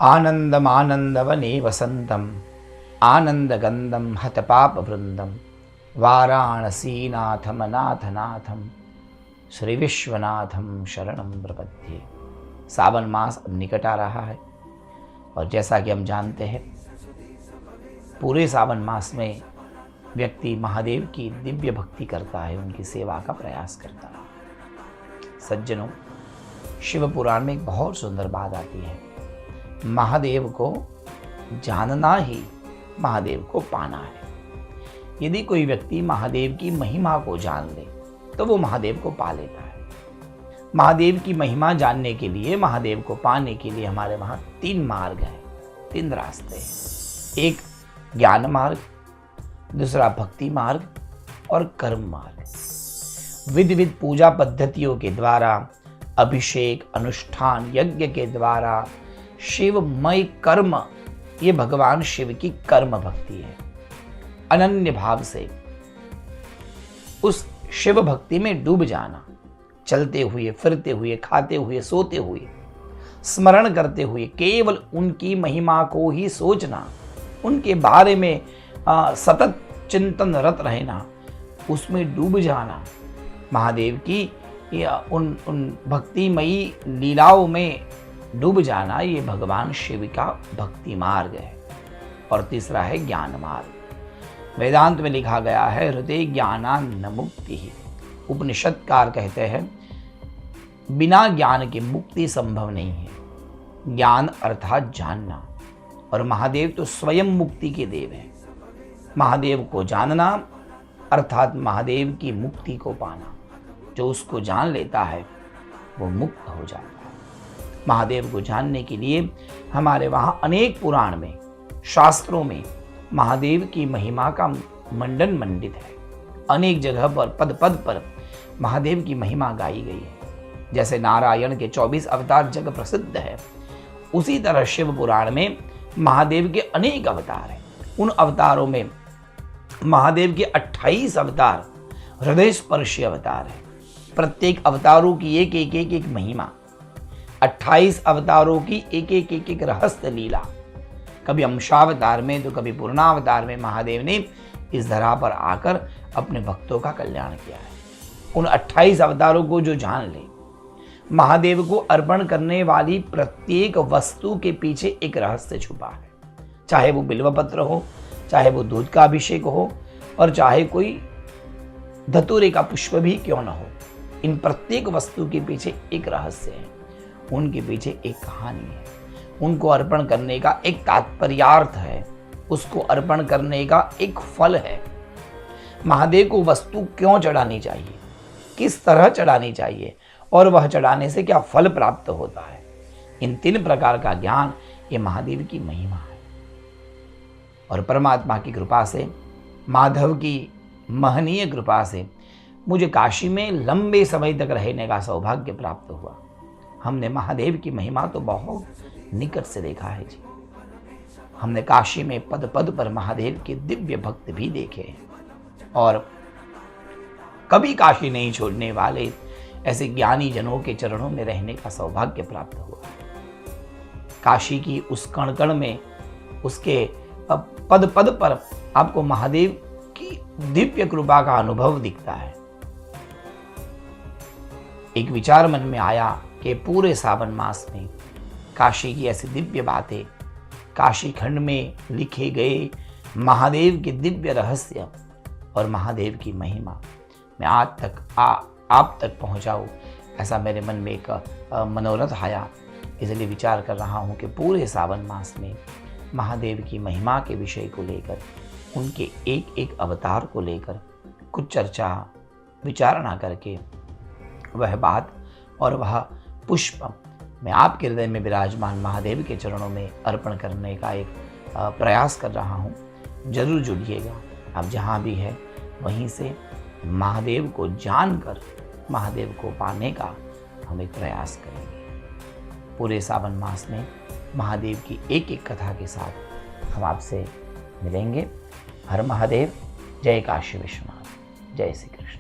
आनन्दमानन्दवने वसन्तं आनन्दगन्धं हतपापवृन्दं वाराणसीनाथमनाथनाथं श्रीविश्वनाथं शरणं प्रपद्ये। सावन मास अब निकट आ रहा है और जैसा कि हम जानते हैं पूरे सावन मास में व्यक्ति महादेव की दिव्य भक्ति करता है, उनकी सेवा का प्रयास करता है। सज्जनों, शिव पुराण में एक बहुत सुंदर बात आती है, महादेव को जानना ही महादेव को पाना है। यदि कोई व्यक्ति महादेव की महिमा को जान ले तो वो महादेव को पा लेता है। महादेव की महिमा जानने के लिए, महादेव को पाने के लिए हमारे वहाँ 3 मार्ग हैं, 3 रास्ते हैं। एक ज्ञान मार्ग, दूसरा भक्ति मार्ग और कर्म मार्ग। विधि विध पूजा पद्धतियों के द्वारा, अभिषेक, अनुष्ठान, यज्ञ के द्वारा शिवमय कर्म, ये भगवान शिव की कर्म भक्ति है। अनन्य भाव से उस शिव भक्ति में डूब जाना, चलते हुए, फिरते हुए, खाते हुए, सोते हुए, स्मरण करते हुए केवल उनकी महिमा को ही सोचना, उनके बारे में सतत चिंतन रत रहना, उसमें डूब जाना, महादेव की या उन भक्तिमयी लीलाओं में डूब जाना, ये भगवान शिव का भक्ति मार्ग है। और तीसरा है ज्ञान मार्ग। वेदांत में लिखा गया है, हृदय ज्ञानान्न मुक्ति। उपनिषदकार कहते हैं बिना ज्ञान के मुक्ति संभव नहीं है। ज्ञान अर्थात जानना, और महादेव तो स्वयं मुक्ति के देव हैं। महादेव को जानना अर्थात महादेव की मुक्ति को पाना। जो उसको जान लेता है वो मुक्त हो जाता है। महादेव को जानने के लिए हमारे वहाँ अनेक पुराण में, शास्त्रों में महादेव की महिमा का मंडन मंडित है। अनेक जगह पर पद पद पर महादेव की महिमा गाई गई है। जैसे नारायण के 24 अवतार जग प्रसिद्ध है, उसी तरह शिव पुराण में महादेव के अनेक अवतार हैं। उन अवतारों में महादेव के 28 अवतार हृदय स्पर्शी अवतार हैं। प्रत्येक अवतारों की एक महिमा, 28 अवतारों की एक रहस्य लीला। कभी अंशावतार में तो कभी पूर्णावतार में महादेव ने इस धरा पर आकर अपने भक्तों का कल्याण किया है। उन 28 अवतारों को जो जान ले, महादेव को अर्पण करने वाली प्रत्येक वस्तु के पीछे एक रहस्य छुपा है। चाहे वो बिल्वपत्र हो, चाहे वो दूध का अभिषेक हो, और चाहे कोई धतूरे का पुष्प भी क्यों न हो, इन प्रत्येक वस्तु के पीछे एक रहस्य है, उनके पीछे एक कहानी है, उनको अर्पण करने का एक तात्पर्यार्थ है, उसको अर्पण करने का एक फल है। महादेव को वस्तु क्यों चढ़ानी चाहिए, किस तरह चढ़ानी चाहिए, और वह चढ़ाने से क्या फल प्राप्त होता है, इन 3 प्रकार का ज्ञान ये महादेव की महिमा है। और परमात्मा की कृपा से, माधव की महनीय कृपा से मुझे काशी में लंबे समय तक रहने का सौभाग्य प्राप्त हुआ। हमने महादेव की महिमा तो बहुत निकट से देखा है जी। हमने काशी में पद पद पर महादेव के दिव्य भक्त भी देखे हैं, और कभी काशी नहीं छोड़ने वाले ऐसे ज्ञानी जनों के चरणों में रहने का सौभाग्य प्राप्त हुआ। काशी की उस कण कण में, उसके पद पद पर आपको महादेव की दिव्य कृपा का अनुभव दिखता है। एक विचार मन में आया कि पूरे सावन मास में काशी की ऐसी दिव्य बातें, काशी खंड में लिखे गए महादेव के दिव्य रहस्य और महादेव की महिमा मैं आज तक आप तक पहुंचाऊं, ऐसा मेरे मन में एक मनोरथ आया। इसलिए विचार कर रहा हूं कि पूरे सावन मास में महादेव की महिमा के विषय को लेकर, उनके एक अवतार को लेकर कुछ चर्चा विचारणा करके वह बात और वह पुष्प मैं आपके हृदय में विराजमान महादेव के चरणों में अर्पण करने का एक प्रयास कर रहा हूँ। जरूर जुड़िएगा। आप जहाँ भी है वहीं से महादेव को जानकर महादेव को पाने का हम एक प्रयास करेंगे। पूरे सावन मास में महादेव की एक कथा के साथ हम आपसे मिलेंगे। हर महादेव। जय काशी विश्वनाथ। जय श्री कृष्ण।